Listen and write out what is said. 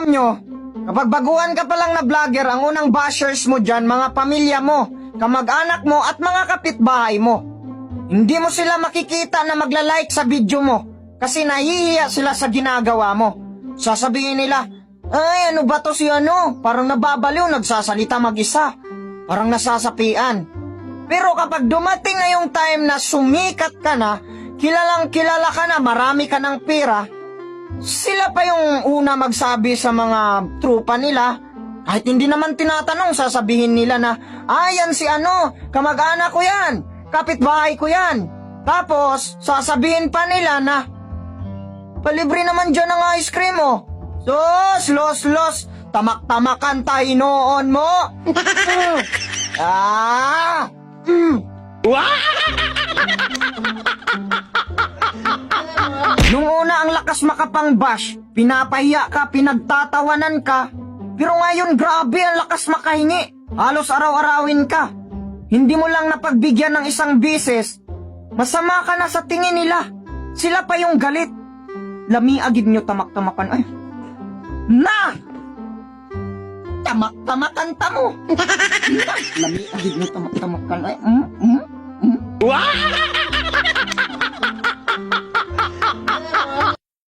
nyo, kapag baguhan ka pa lang na vlogger, ang unang bashers mo dyan, mga pamilya mo, kamag-anak mo at mga kapitbahay mo. Hindi mo sila makikita na magla-like sa video mo kasi nahihiya sila sa ginagawa mo. Sasabihin nila, ay ano ba to si ano, parang nababaliw, nagsasalita mag-isa, parang nasasapian. Pero kapag dumating na yung time na sumikat ka na, kilalang kilala ka na, marami ka ng pera, sila pa yung una magsabi sa mga trupa nila. Kahit hindi naman tinatanong, sasabihin nila na, yan si ano, kamag-anak ko yan, kapitbahay ko yan. Tapos, sasabihin pa nila na, palibre naman dyan ang ice cream mo. Los, tamak-tamakan tayo noon mo. Nung una ang lakas makapang-bash, pinapahiya ka, pinagtatawanan ka. Pero ngayon grabe ang lakas makahingi. Halos araw-arawin ka. Hindi mo lang napagbigyan ng isang bises, masama ka na sa tingin nila. Sila pa yung galit. Lami-agid nyo tamak-tamakan. Ay, na! Tamak-tamakan ta mo. Lami-agid nyo tamak-tamakan. Ay,